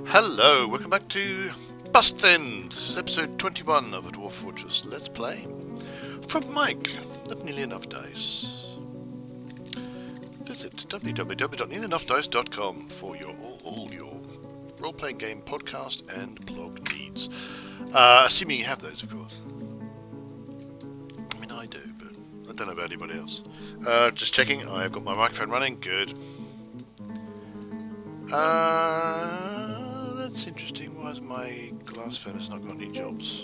Hello, welcome back to Bustthinned. This is episode 21 of a Dwarf Fortress Let's Play. From Mike, of Nearly Enough Dice. Visit www.nearlyenoughdice.com for all your role-playing game podcast and blog needs. Assuming you have those, of course. I mean, I do, but I don't know about anybody else. Just checking, I've got my microphone running. Good. That's interesting. Why has my glass furnace not got any jobs?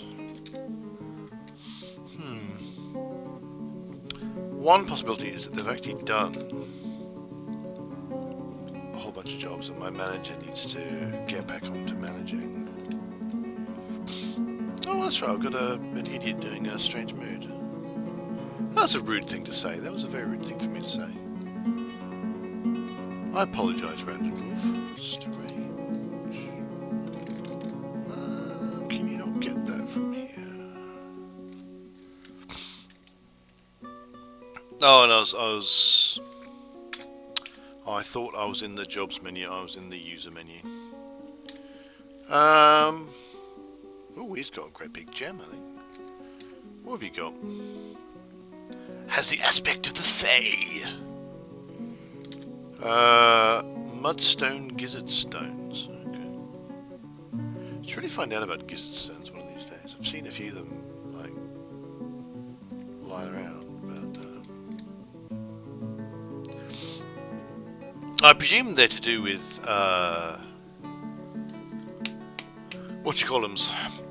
One possibility is that they've actually done a whole bunch of jobs and my manager needs to get back onto managing. Oh, that's right. I've got an idiot doing a strange mood. That's a rude thing to say. That was a very rude thing for me to say. I apologise, Random Dwarf. Strange. Can you not get that from here? Oh, and I thought I was in the jobs menu. I was in the user menu. Oh, he's got a great big gem, I think. What have you got? Has the aspect of the Fae. Mudstone gizzard stones. Okay. Should really find out about gizzard stones one of these days. I've seen a few of them like lying around, but I presume they're to do with what you call them,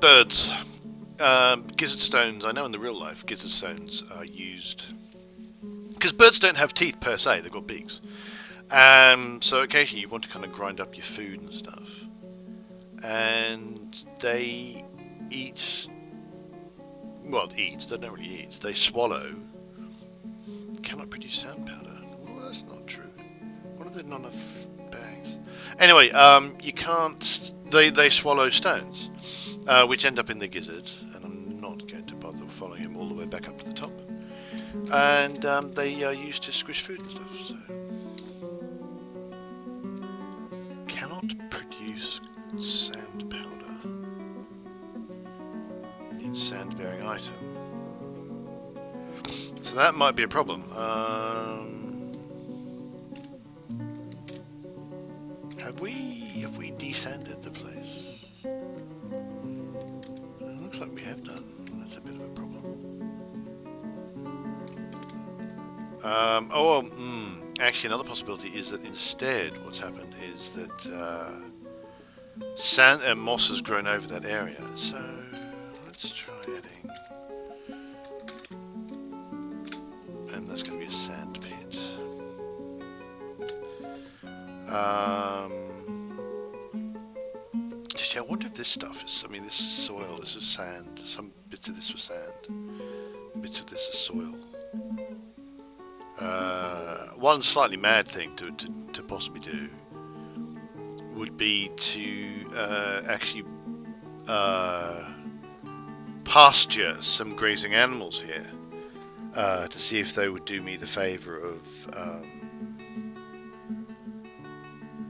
birds. Gizzard stones. I know in the real life, gizzard stones are used because birds don't have teeth per se; they've got beaks. So occasionally you want to kind of grind up your food and stuff, and they eat. Well, eat. They don't really eat. They swallow. Cannot produce sand powder. Well, that's not true. What are there not enough bags? Anyway, you can't. They swallow stones, which end up in the gizzard, and I'm not going to bother following him all the way back up to the top. And they are used to squish food and stuff. So. Cannot produce sand powder. Needs sand-bearing item. So that might be a problem. Have we desanded the place? It looks like we have done. That's a bit of a problem. Actually, another possibility is that instead what's happened is that sand and moss has grown over that area. So let's try adding, and that's going to be a sand pit. I wonder if this stuff is, I mean, this is soil, this is sand. Some bits of this were sand, bits of this is soil. One slightly mad thing to possibly do would be to actually pasture some grazing animals here to see if they would do me the favour of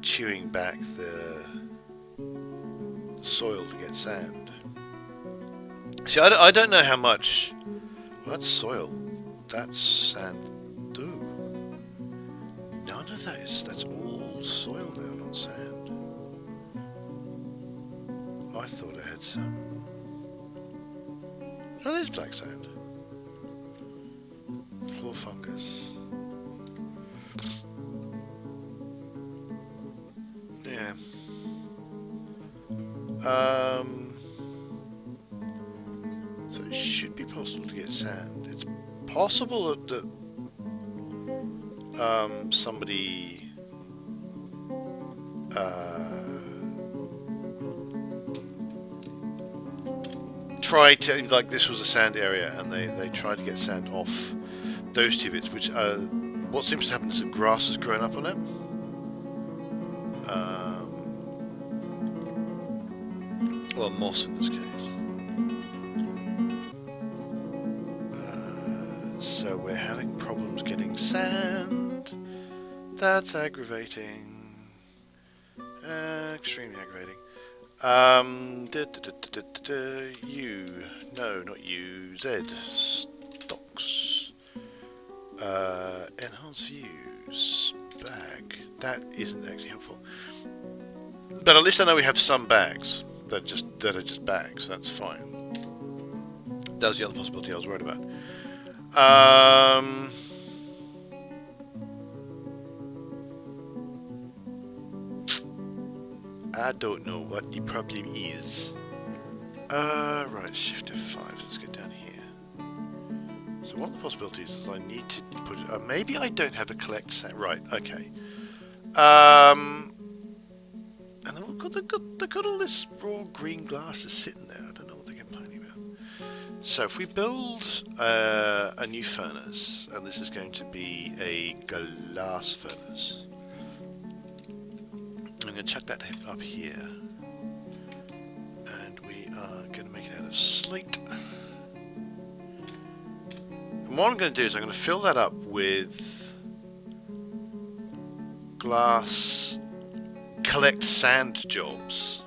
chewing back the soil to get sand. See, I don't know how much. Well, that's soil. That's sand. Ooh. None of those. That's all soil now, not sand. I thought I had some. Oh, there's black sand. Floor fungus. Yeah. So it should be possible to get sand. It's possible that somebody tried to, like, this was a sand area and they tried to get sand off those two bits, which what seems to happen is that grass has grown up on it. Well, moss in this case. So we're having problems getting sand. That's aggravating. Extremely aggravating. You, no, not you. Z, stocks. Enhance views. Bag. That isn't actually helpful. But at least I know we have some bags that are just bags. That's fine. That was the other possibility I was worried about. I don't know what the problem is. Right, Shift F5. Let's get down here. So one of the possibilities is I need to put. Maybe I don't have a collect set. Right. Okay. And they've got all this raw green glass is sitting there. I don't know what they're complaining about. So if we build a new furnace, and this is going to be a glass furnace, I'm going to chuck that up here, and we are going to make it out of slate. And what I'm going to do is I'm going to fill that up with glass collect sand jobs.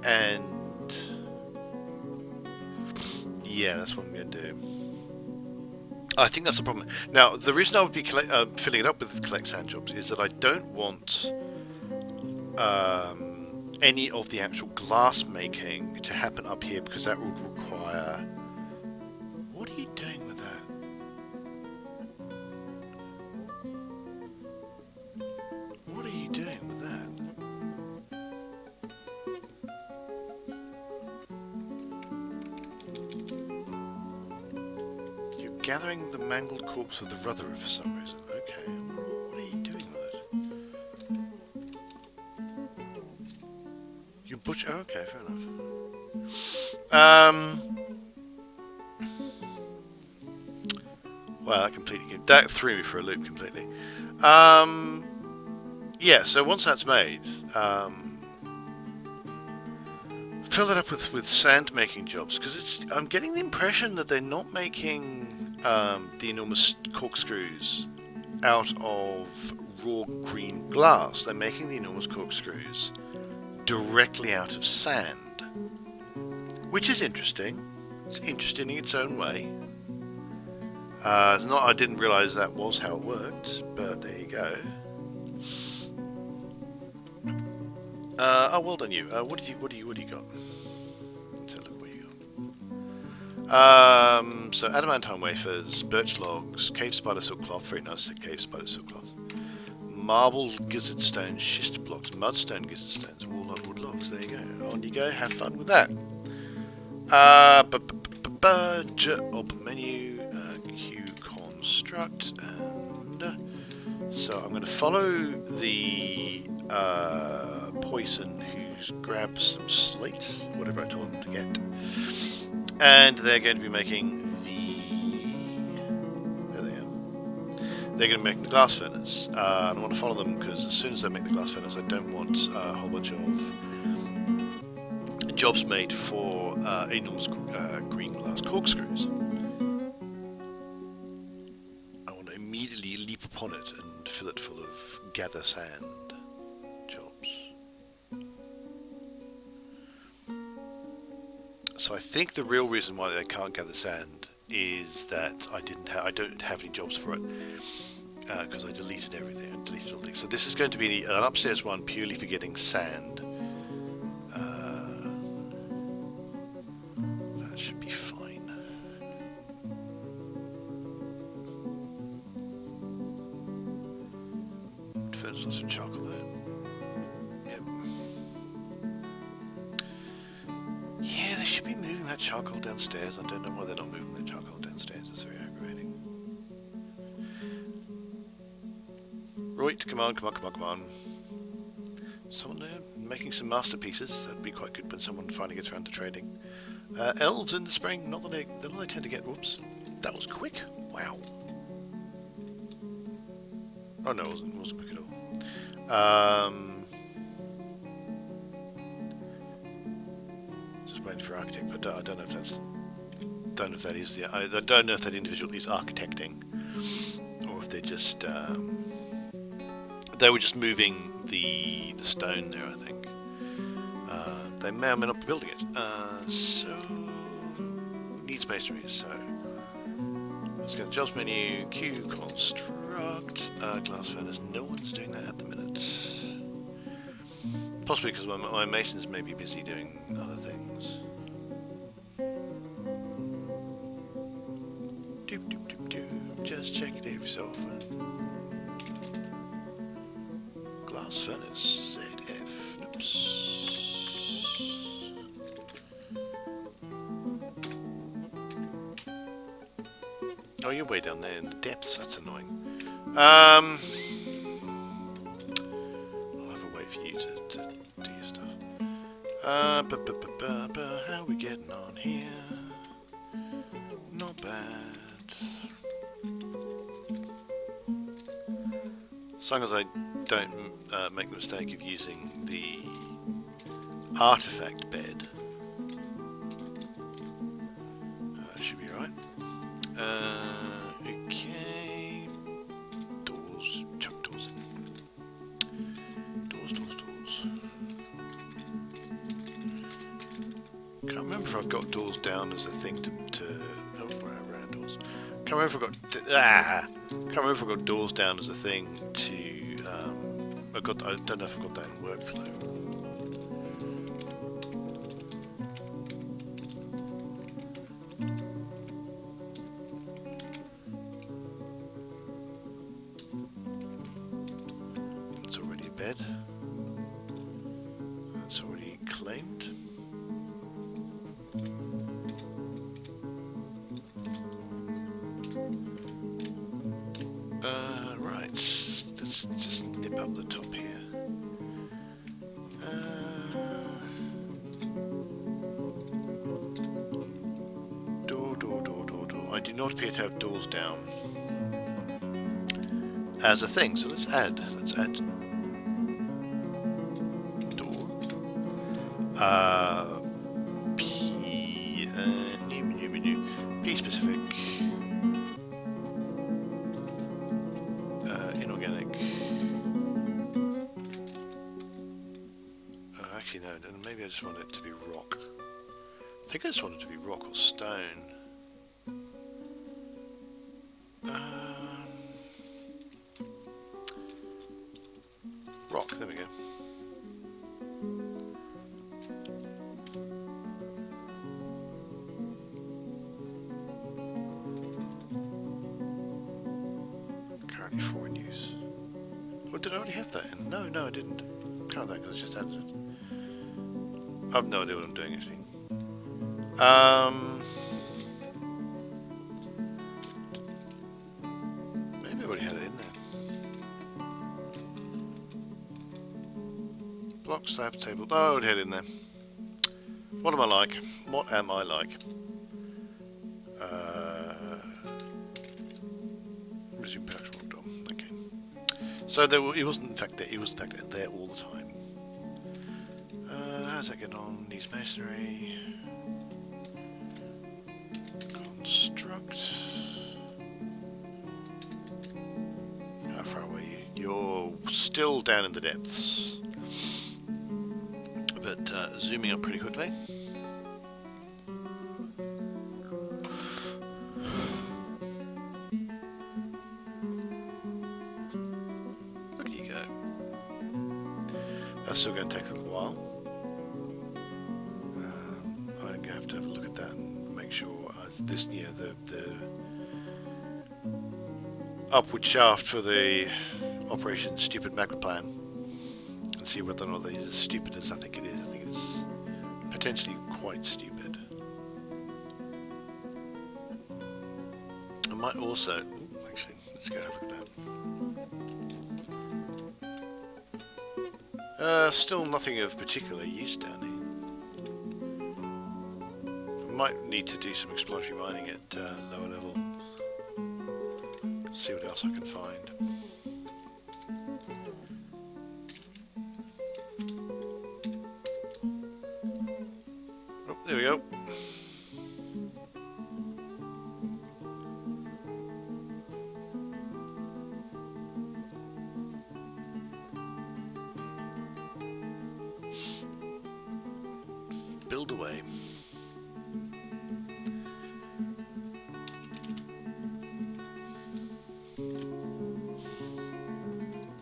And yeah, that's what I'm going to do. I think that's the problem. Now, the reason I would be filling it up with collect sand jobs is that I don't want any of the actual glass making to happen up here, because that will require... What are you doing with that? What are you doing with that? You're gathering the mangled corpse of the Rutherford for some reason. Okay, what are you doing with it? You butcher... Oh, okay, fair enough. Well, that threw me for a loop completely. Yeah, so once that's made, fill it up with sand making jobs, because I'm getting the impression that they're not making the enormous corkscrews out of raw green glass. They're making the enormous corkscrews directly out of sand, which is interesting. It's interesting in its own way. I didn't realise that was how it worked, but there you go. Oh, well done you. What do you got? Let's have a look what you got. So adamantine wafers, birch logs, cave spider silk cloth, very nice cave spider silk cloth. Marble gizzard stones, schist blocks, mudstone gizzard stones, walnut wood logs. There you go. On you go. Have fun with that. Job menu, Q construct, and so I'm going to follow the poison who's grabbed some slate, whatever I told him to get, and they're going to be making they're going to be making the glass furnace. And I want to follow them because as soon as they make the glass furnace, I don't want a whole bunch of jobs made for enormous green glass corkscrews. I want to immediately leap upon it and fill it full of gather sand jobs. So I think the real reason why they can't gather sand is that I don't have any jobs for it, because I deleted everything. I deleted all things. So this is going to be an upstairs one purely for getting sand. That should be fine. There's lots of charcoal there. Yep. Yeah, they should be moving that charcoal downstairs. I don't know why they're not moving that charcoal downstairs. It's very aggravating. Right, come on. Someone there making some masterpieces. That'd be quite good when someone finally gets around to trading. Elves in the spring. Not that they tend to get. Whoops, that was quick. Wow. Oh no, it wasn't quick at all. Just waiting for architect, but I don't know if that's don't know if that is I don't know if that individual is architecting, or if they're just they were just moving the stone there. I think they may or may not be building it. So needs masonry. So let's go to jobs menu, Q construct glass furnace. No one's doing that at the minute. Possibly because my masons may be busy doing other things. Doop doop doop doop. Just check it yourself. Glass furnace ZF. Oops. Oh, you're way down there in the depths. That's annoying. I'll have a way for you to do your stuff. How are we getting on here? Not bad. As long as I don't make the mistake of using the artifact bed, should be right. Okay. Doors. Chuck doors in. Doors. Can't remember if I've got doors down as a thing to oh, around doors. Can't remember if I've got doors down as a thing to I don't know if I've got that in workflow. That's already a bed. That's already claimed. Right, let's just nip up the top here. Door. I do not appear to have doors down as a thing, so let's add door. P specific. Inorganic. Actually no, maybe I just want it to be rock. I think I just want it to be rock or stone. Rock, there we go. Currently 4 in use. Or did I already have that in? No, I didn't. Can't that because I just added it. I have no idea what I'm doing actually. Maybe I already had it in there. Block, slab, table. No, I already had it in there. What am I like? What am I like? Resume production door. Okay. So it wasn't in fact there. It was in fact there all the time. How's that getting on? Needs masonry. Construct. How far away are you? You're still down in the depths. But zooming up pretty quickly. Look at you go. That's still going to take a little while. I'm going to have a look at that and make sure the upward shaft for the Operation Stupid Macro Plan, and see whether or not it is as stupid as I think it is. I think it's potentially quite stupid. I might also actually let's go have a look at that. Still nothing of particular use down here. Might need to do some exploratory mining at lower level. See what else I can find. Oh, there we go. way.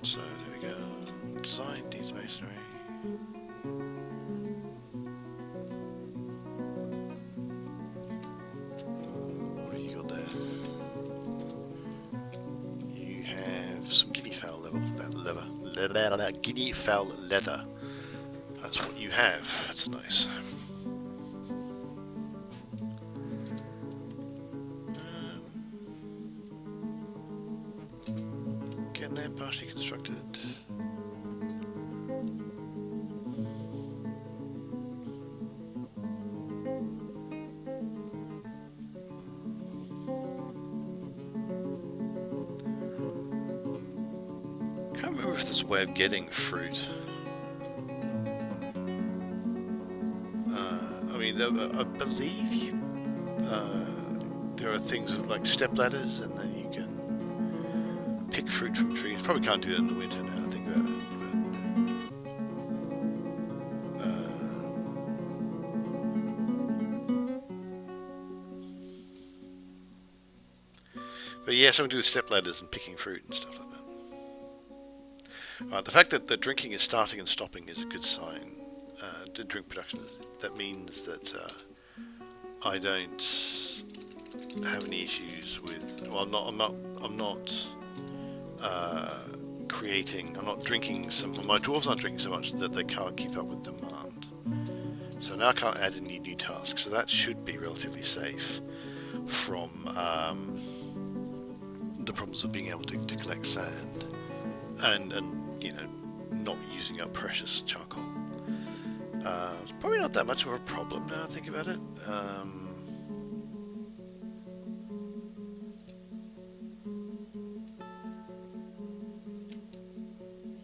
So there we go. Design needs masonry. What have you got there? You have some guinea fowl leather. Guinea fowl leather. That's what you have. That's nice. Getting there, partially constructed. Can't remember if there's a way of getting fruit. I believe you, there are things like step ladders, and then you can pick fruit from trees. Probably can't do that in the winter now, I think about it. But yeah, something to do with step ladders and picking fruit and stuff like that. The fact that the drinking is starting and stopping is a good sign. The drink production, that means that I don't have any issues with. Well, I'm not creating. I'm not drinking. My dwarves aren't drinking so much that they can't keep up with demand. So now I can't add any new tasks. So that should be relatively safe from the problems of being able to collect sand and not using up precious charcoal. It's probably not that much of a problem now I think about it.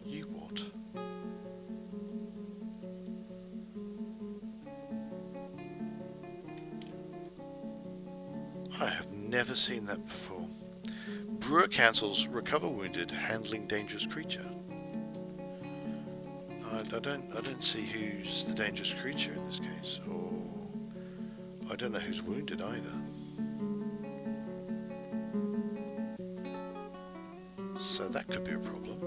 You what? I have never seen that before. Brewer cancels recover wounded, handling dangerous creature. I don't see who's the dangerous creature in this case, or I don't know who's wounded either. So that could be a problem.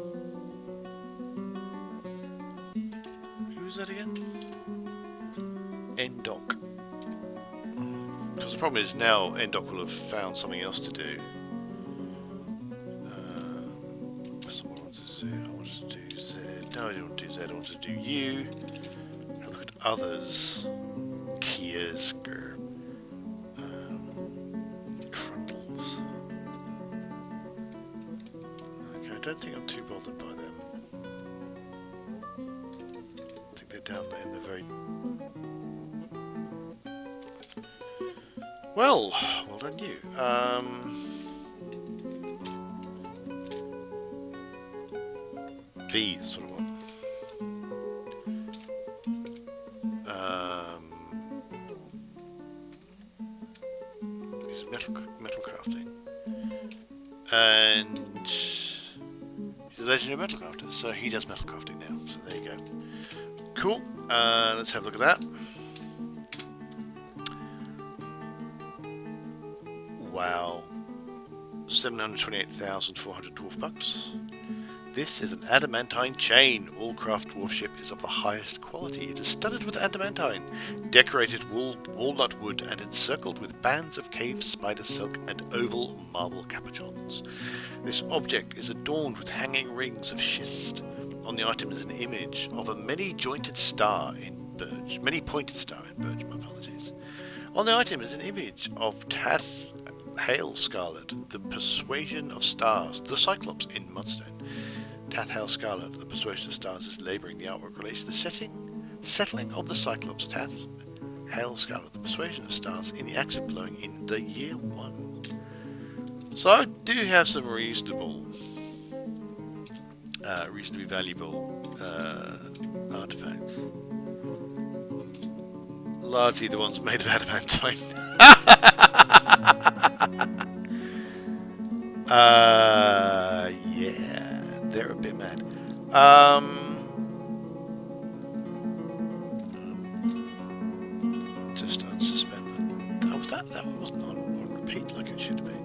Who is that again? Endok. Because the problem is now Endok will have found something else to do. That's not what I wanted to do. I wanted to do Z. No, I didn't want to do Z. I wanted to do U. Have a look at others. Kias. Trundles. Okay, I don't think I'm too bothered by them. I think they're down there in the very... Well done you. V, that's what I want. He's metal crafting. And he's a legendary metal crafter, so he does metal crafting now. So there you go. Cool. Let's have a look at that. Wow. 728,400 dwarf bucks. This is an adamantine chain. All craft dwarf ship is of the highest quality. It is studded with adamantine, decorated walnut wood, and encircled with bands of cave spider silk and oval marble capuchons. This object is adorned with hanging rings of schist. On the item is an image of a many-pointed star in birch. My apologies. On the item is an image of Tath Hail Scarlet, the Persuasion of Stars, the Cyclops in Mudstone. Tath Hail Scarlet, the Persuasion of Stars, is labouring the artwork related to the settling of the Cyclops. Tath Hail Scarlet, the Persuasion of Stars, in the act of blowing in the year 1. So I do have some reasonably valuable artifacts. Largely the ones made of adamantine. Yeah, they're a bit mad. wasn't on repeat like it should have been.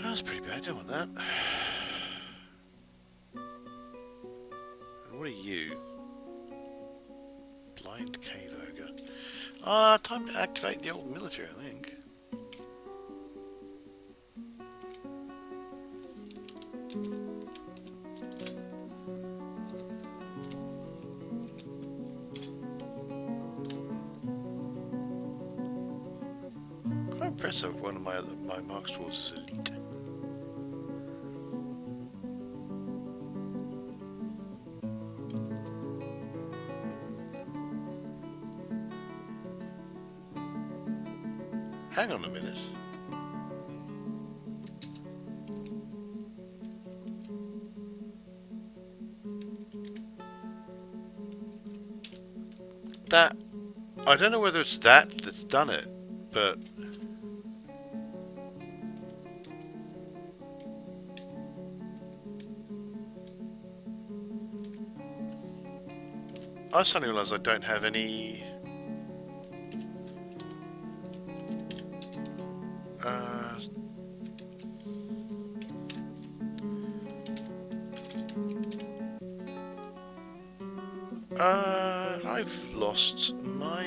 That's pretty bad, don't want that. And what are you? Blind cave ogre. Time to activate the old military, I think. Quite impressive, one of my marks towards is elite. Hang on a minute. That... I don't know whether it's that that's done it, but... I suddenly realised I don't have any... I've lost my,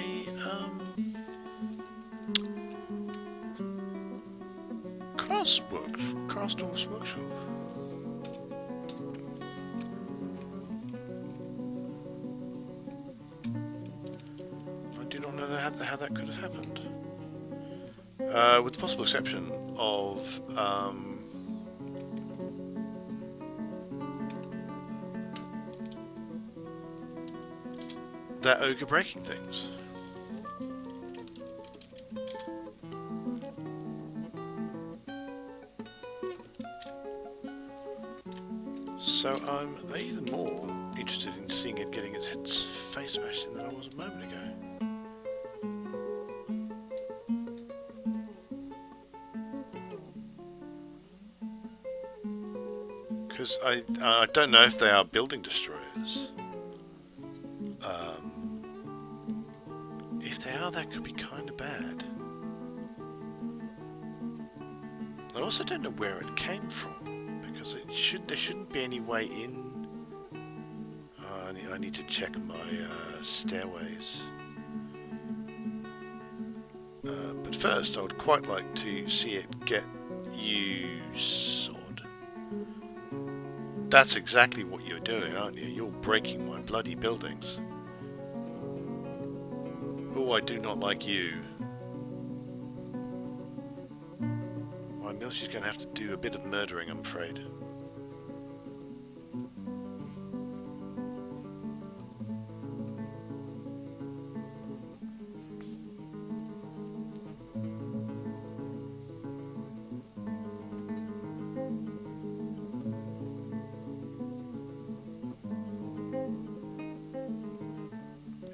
Craftsman's workshop. I do not know how that could have happened. With the possible exception of, that ogre breaking things. So I'm even more interested in seeing it getting its face smashed in than I was a moment ago. Because I don't know if they are building destroyers. If they are, that could be kind of bad. I also don't know where it came from, because there shouldn't be any way in. I need to check my stairways. But first, I would quite like to see it get used. That's exactly what you're doing, aren't you? You're breaking my bloody buildings. Oh, I do not like you. My military's going to have to do a bit of murdering, I'm afraid.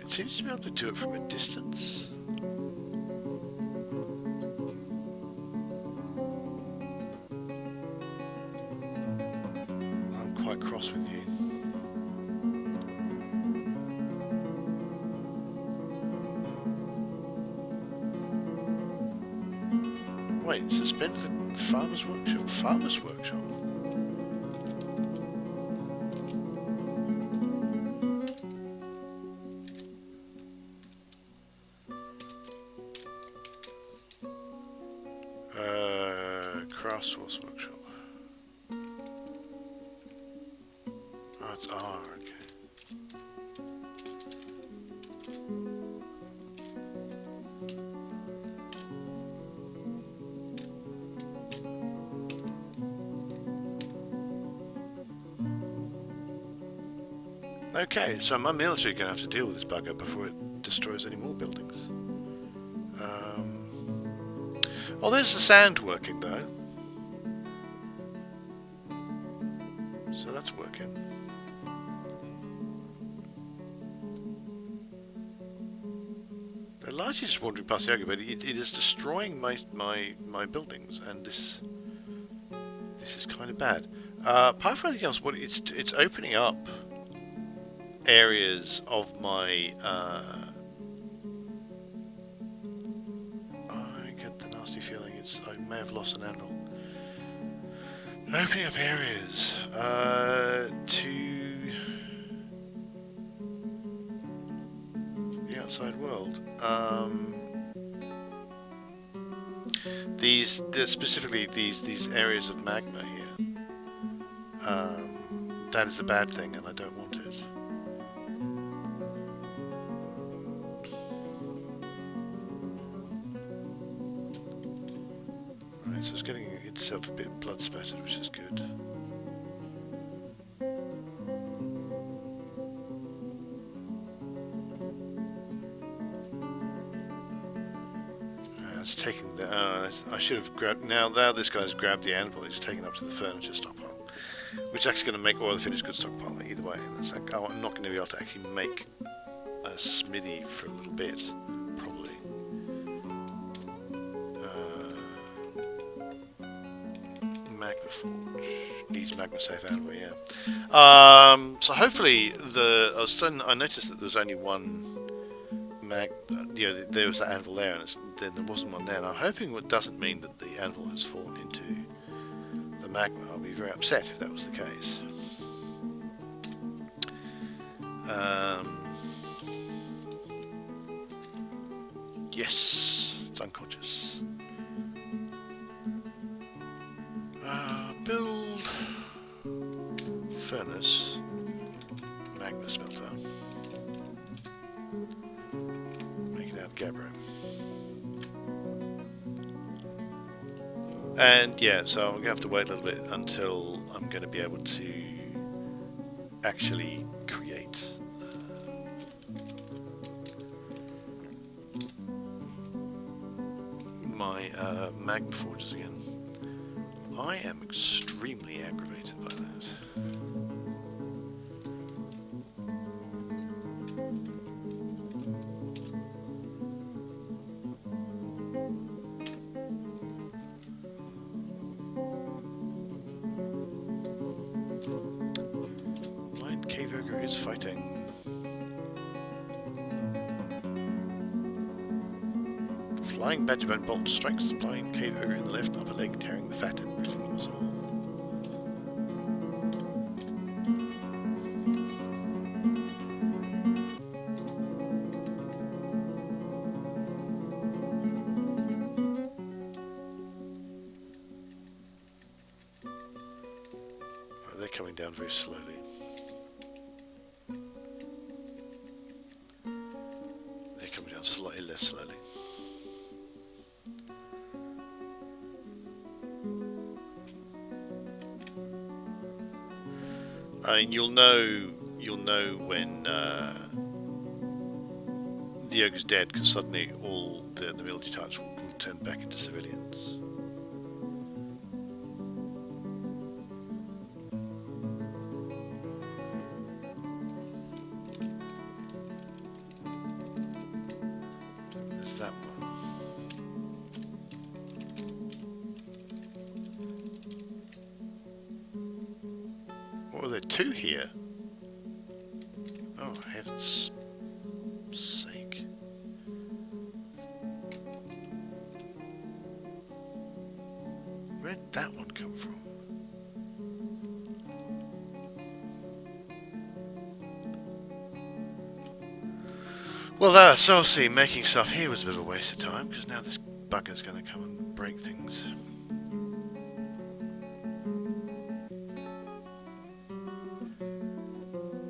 It seems to be able to do it from a distance. I'm quite cross with you. Wait, suspend the farmer's workshop? Farmer's workshop? Craftsman's workshop. Oh, it's R, okay. Okay, so my military are going to have to deal with this bugger before it destroys any more buildings. Oh, there's the sand working though. So that's working. They're largely just wandering past the ogre, but it is destroying my buildings, and this is kind of bad. Apart from anything else, what it's opening up areas of my is I may have lost an anvil. Opening up areas to the outside world. Specifically these areas of magma here. That is a bad thing, and I don't want it. Right, so it's getting itself a bit blood spattered, which is good. It's taking the. I should have grabbed. Now this guy's grabbed the anvil. He's taken up to the furniture stockpile, which is actually going to make all the finished goods stockpile either way. And it's like, I'm not going to be able to actually make a smithy for a little bit, probably. Magma forge needs magma safe anvil, yeah. So hopefully I noticed that there's only one. There was that anvil there, and then there wasn't one there. And I'm hoping it doesn't mean that the anvil has fallen into the magma. I'll be very upset if that was the case. Yes, it's unconscious. Build furnace, magma smelter. Gabbro. And yeah, so I'm going to have to wait a little bit until I'm going to be able to actually create my magma forges again. I am extremely aggravated by that. Is fighting. Flying badge event bolt strikes the blind cave ogre in the left upper leg, tearing the fat and bruising the muscle. Oh, they're coming down very slowly. Slightly less slowly. I mean, you'll know when the ogre's dead, because suddenly all the military types will turn back into civilians. That one. What were there? Two here? Oh, heaven's sake. Where'd that one come from? Well, so obviously making stuff here was a bit of a waste of time, because now this bugger's going to come and break things.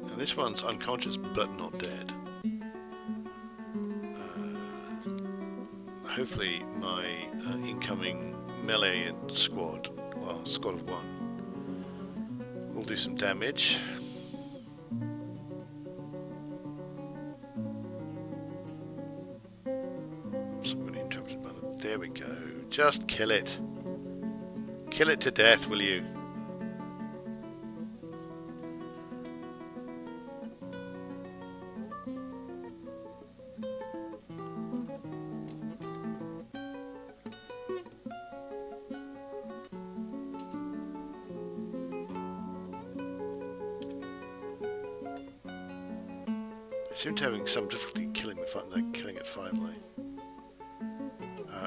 Now this one's unconscious, but not dead. Hopefully my incoming melee squad, well, squad of one, will do some damage. There we go. Just kill it. Kill it to death, will you? I seem to be having some difficulty killing it finally.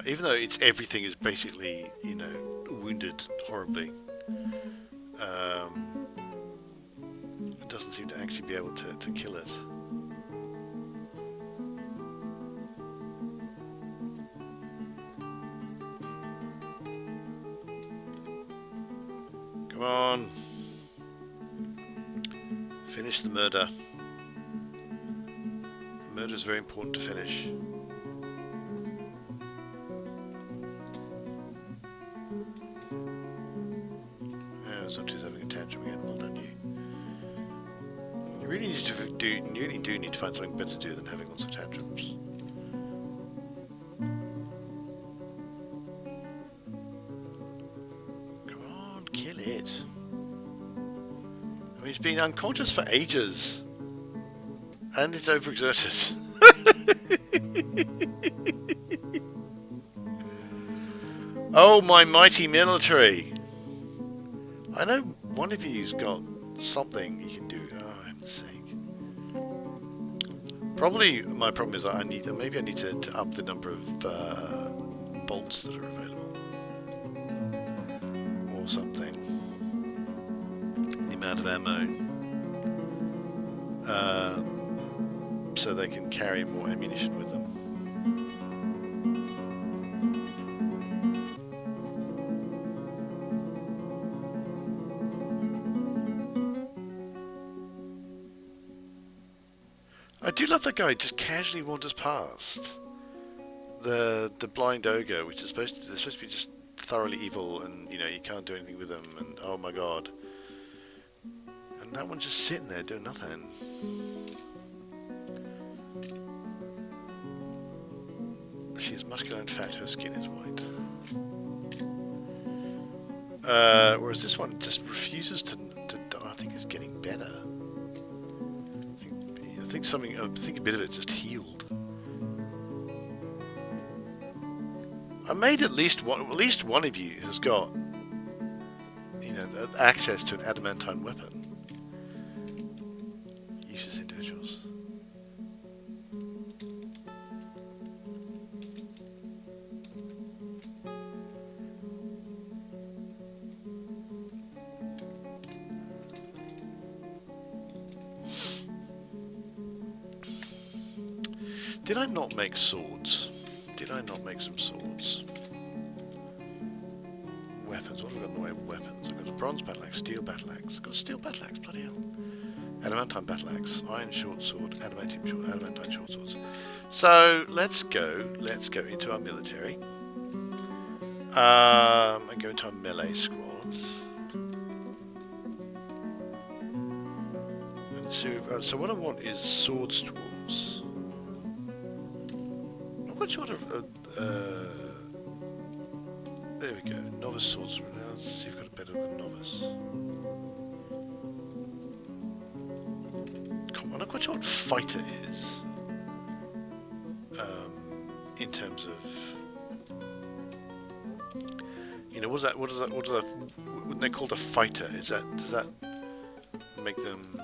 Even though everything is basically, you know, wounded horribly. It doesn't seem to actually be able to kill it. Come on. Finish the murder. Murder is very important to finish. Somebody's having a tantrum again. Well done, you. You really do need to find something better to do than having lots of tantrums. Come on, kill it. I mean, it's been unconscious for ages. And it's overexerted. Oh, my mighty military! I know one of you's got something you can do. Oh, heaven's sake. Probably my problem is that maybe I need to up the number of bolts that are available. Or something. The amount of ammo. So they can carry more ammunition with them. I do love that guy just casually wanders past. The blind ogre, which is they're supposed to be just thoroughly evil, and you know you can't do anything with them, and oh my god. And that one's just sitting there doing nothing. She is muscular and fat, her skin is white. Whereas this one just refuses to die. I think it's getting better. I think a bit of it just healed. I made at least one of you has got, you know, access to an adamantine weapon. Useless individuals. Did I not make swords? Did I not make some swords? Weapons. What have I got in the way of weapons? I've got a bronze battle axe, steel battle axe. I've got a steel battle axe, bloody hell. Adamantine battle axe, iron short sword, adamantine short swords. So let's go into our military. And go into our melee squads. And so what I want is sword dwarves. What sort of there we go, novice swordsman. Now let's see if we've got it better than novice. Come on, I'm not quite sure what fighter is. In terms of, you know, what when they're called a fighter, does that make them,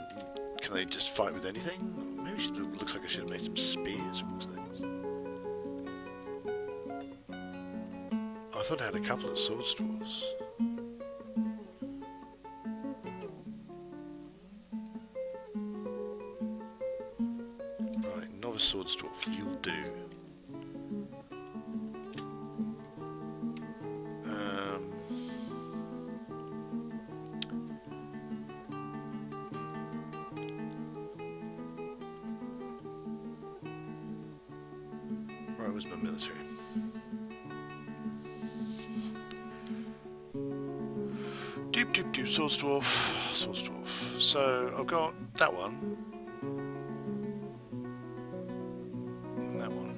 can they just fight with anything? Maybe it looks like I should have made some spears from things. I thought I had a couple of sword dwarves. Right, novice sword dwarf, you'll do. Right, where's my military? Doop, sword dwarf. So I've got that one. And that one.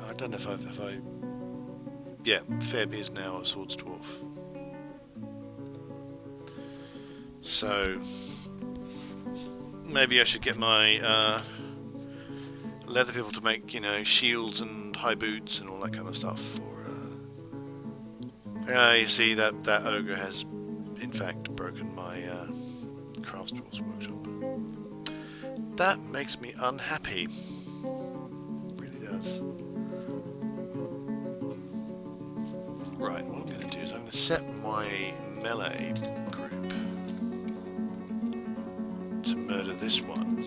I don't know if I... Yeah, Feb is now a swords dwarf. So maybe I should get my leather people to make, you know, shields and high boots and all that kind of stuff. You see that ogre has, in fact, broken my craftsdwarf's workshop. that makes me unhappy. It really does. Right, what I'm going to do is I'm going to set my melee group to murder this one.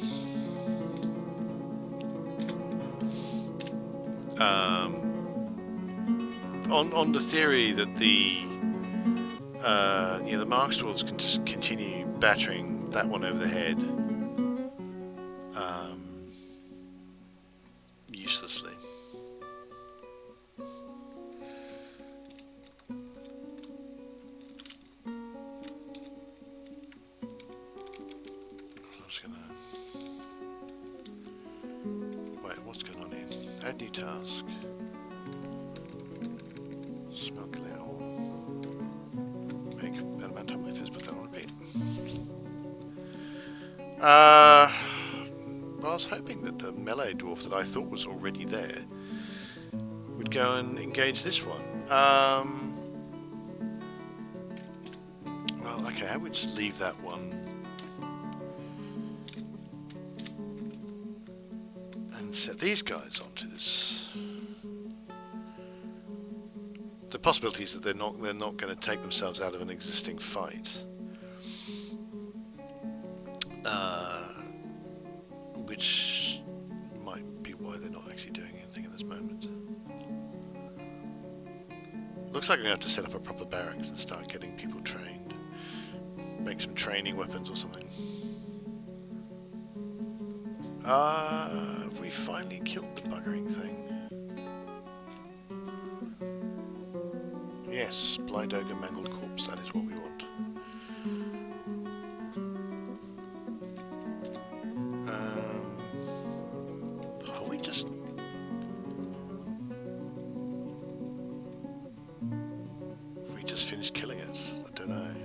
On the theory that the Mark Dwarves can just continue battering that one over the head uselessly. I'm just gonna wait. What's going on here? Add new task. Smoke clear all. Make better amount of my first, put that on repeat. Well, I was hoping that the melee dwarf that I thought was already there would go and engage this one. Well, okay, I would just leave that one. And set these guys onto this. The possibility is that they're not going to take themselves out of an existing fight, which might be why they're not actually doing anything at this moment. Looks like I'm going to have to set up a proper barracks and start getting people trained, make some training weapons or something. Have we finally killed the buggering thing? Yes, blind ogre, mangled corpse, that is what we want. Are we just... Have we just finished killing it? I don't know.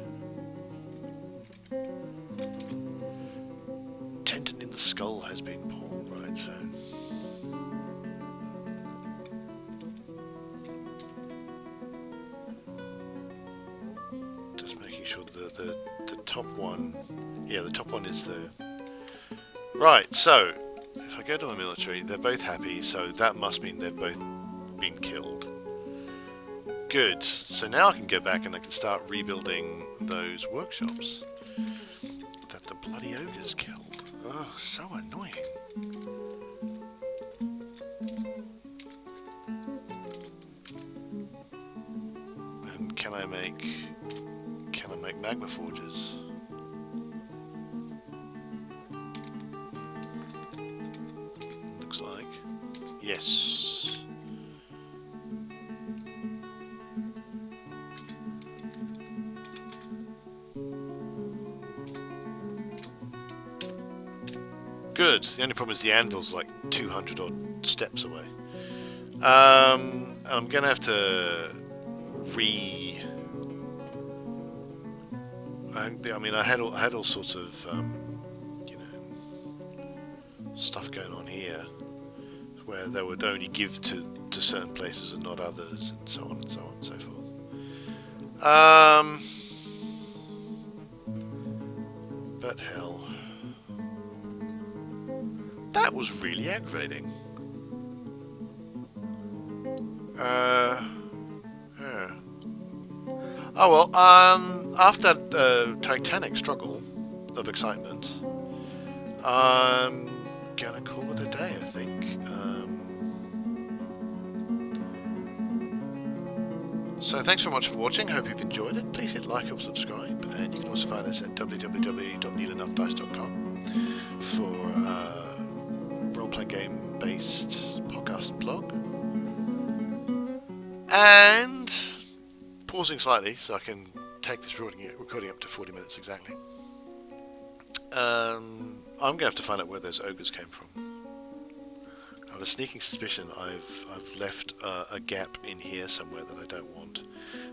Tendon in the skull has been pulled, right, so... Sure the top one, yeah, the top one is the right. So if I go to my military, they're both happy, so that must mean they've both been killed. Good. So now I can go back and I can start rebuilding those workshops that the bloody ogres killed. Oh, so annoying. And can I make magma forges? Looks like. Yes. Good. The only problem is the anvil's like 200 odd steps away. I'm gonna have to I mean, I had all sorts of, stuff going on here, where they would only give to certain places and not others, and so on and so on and so forth. But hell, that was really aggravating. Yeah. Oh well, after that titanic struggle of excitement, I'm gonna call it a day, I think. So thanks very much for watching, hope you've enjoyed it. Please hit like or subscribe, and you can also find us at www.neelenoughdice.com for role-playing game-based podcast and blog. And pausing slightly so I can take this recording up to 40 minutes exactly. I'm going to have to find out where those ogres came from. I have a sneaking suspicion I've left a gap in here somewhere that I don't want.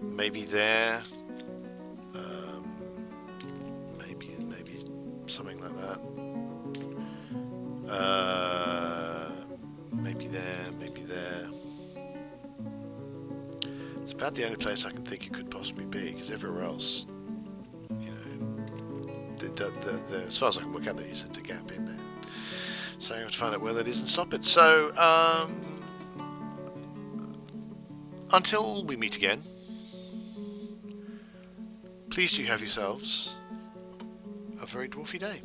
Maybe there. Maybe something like that. Maybe there. It's about the only place I can think it could possibly be, because everywhere else, as far as I can work out, there isn't a gap in there. So you have to find out where that is and stop it. So, until we meet again, please do have yourselves a very dwarfy day.